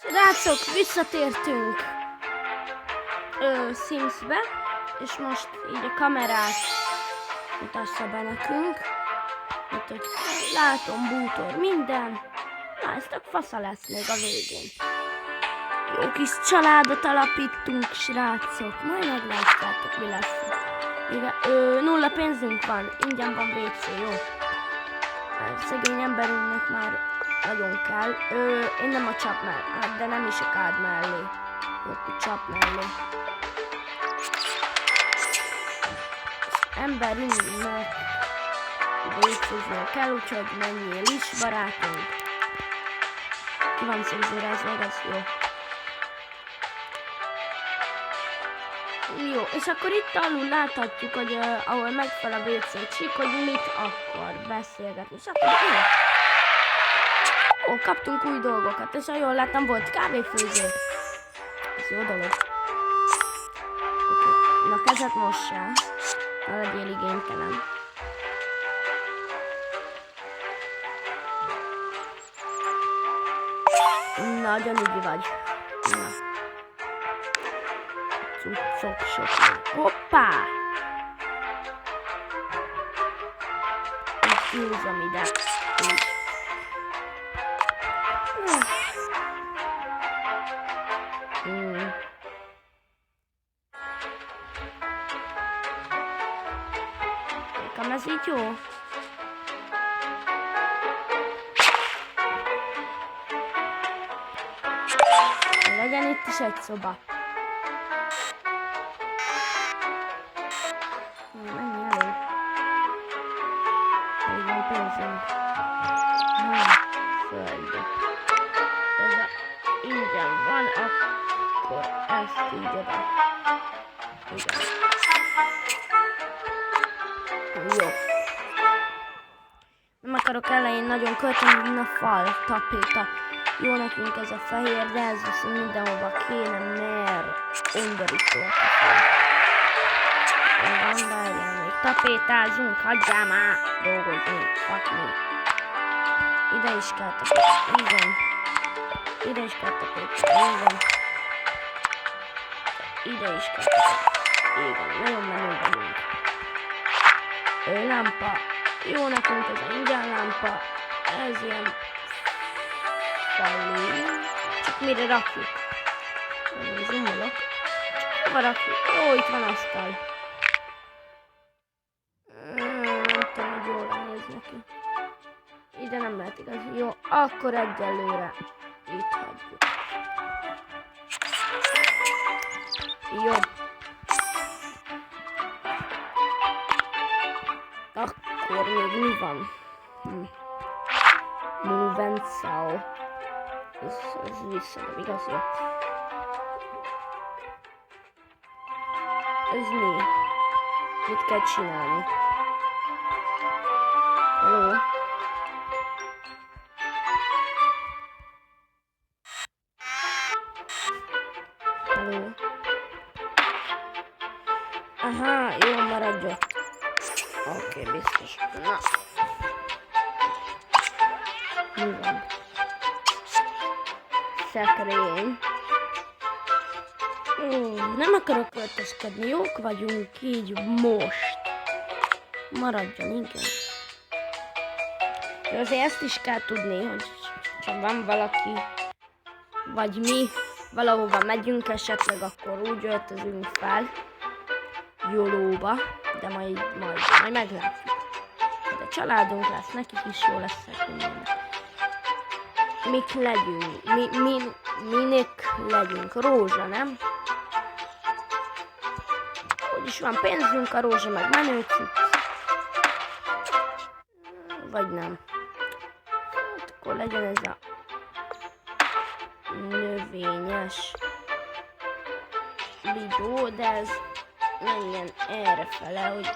Srácok, visszatértünk Simsbe, és most így a kamerát mutassa be nekünk. Itt, hogy látom, bútor, minden. Na, ez tök fasza lesz még a végén. Jó kis családot alapítunk, srácok. Majd meglátjátok, mi lesz. Igen, 0 pénzünk van, ingyen van WC, jó? Szegény emberünknek már nagyon kell. Én nem a csap mellé, de nem is a kád mellé. Ott a csap mellé. Emberünknek vécéznél kell, úgyhogy menjél is, barátunk. Ki van cenzúrázva, ez jó. Jó, és akkor itt alul láthatjuk, hogy ahol megfelel a WC csík, hogy mit akar beszélgetni. És akkor kaptunk új dolgokat, és ha jól láttam, volt kávéfőző. Ez jó dolog. Okay. Na, kezet mossál. Ne legyél igénytelen. Nagyon ügyi vagy. Na. Cuccok sok. Hoppá! Így húzom ide. Így. Nekem ez így jó. Legyen itt is egy szoba. Mennyi elég? Elég van pénzünk. Föld. Ez ingyen van, akkor ezt így oda. Igen. Jó. Nem akarok elején nagyon költeni, mint a fal, tapéta. Jó nekünk ez a fehér, de ez viszont mindenhova kéne, mert undorító a fal. Van, de még tapétázunk, hagyjál már dolgozni, fuck me. Ide is kell tapéta, igen. Ide is kell tapéta, igen. Ide is kell tapéta, igen. Nagyon menő vagyunk. Lámpa. Jó nekünk ez a ingyen lámpa. Ez ilyen falú. Csak mire rakjuk? Zoomolok. Hova rakjuk? Ó, itt van asztal. Nem tudom, hogy jól néz neki. Ide nem lehet igaz. Jó, akkor egyelőre itt hagyjuk. Jó. Akkor még mi van? Move and sell. Ez visszadob, igaz? Jó. Ez mi? Mit kell csinálni? Hello? Hello? Aha, jó, maradj ott. Oké, biztos. Na. Mi van? Szekrény. Nem akarok költözködni, jók vagyunk így most. Maradjon, igen. De azért ezt is kell tudni, hogy csak van valaki, vagy mi valahova megyünk esetleg, akkor úgy öltözünk fel. Jólóba, de majd meglátjuk. De családunk lesz, nekik is jó lesz minden. Mik legyünk? Minek legyünk? Rózsa, nem? Úgyis van pénzünk, a rózsa meg menő cucc. Vagy nem. Hát akkor legyen ez a növényes bigyó, de ez menjen errefele, hogy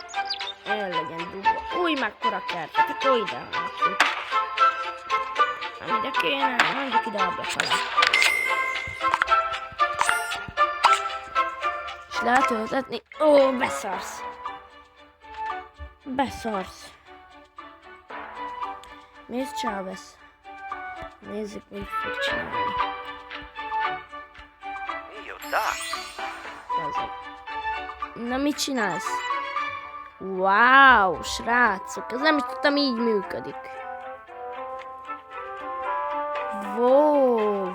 el legyen dugva. Új, mekkora kert, akkor ide rakjuk. Nem ide kéne, mondjuk ide abba fele. És lehet öltetni. Ó, beszarsz. Beszarsz. Miért csinálsz? Nézzük, mit fog csinálni. Na, mit csinálsz? Wow, srácok, ez nem is tudtam, így működik. Wow.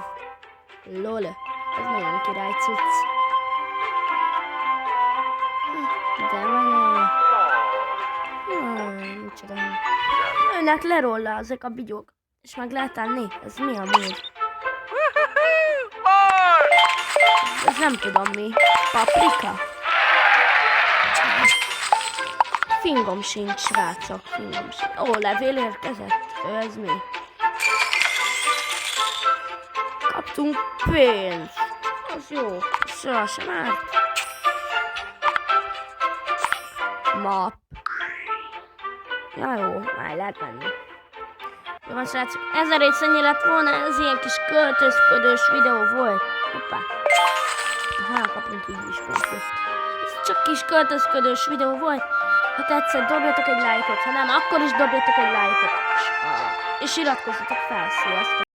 Lol, ez nagyon király cucc. De menő. Micsoda. Jönnek le róla ezek a bigyók. És meg lehet enni? Ez mi a mód? Ez nem tudom mi. Paprika? Fingom sincs, srácok. Fingom sincs. Ó, levél érkezett. Ez mi? Kaptunk pénzt. Az jó. Szóval sem árt. Map. Ja, jó. Már lehet menni. Jó van, srácok. 1000 rész ennyi lett volna. Ez ilyen kis költözködős videó volt. Hoppá. Kapunk így is pontot. Ez csak kis költözködős videó volt. Ha tetszett, dobjatok egy lájkot. Ha nem, akkor is dobjatok egy lájkot. És iratkozzatok fel. Sziasztok!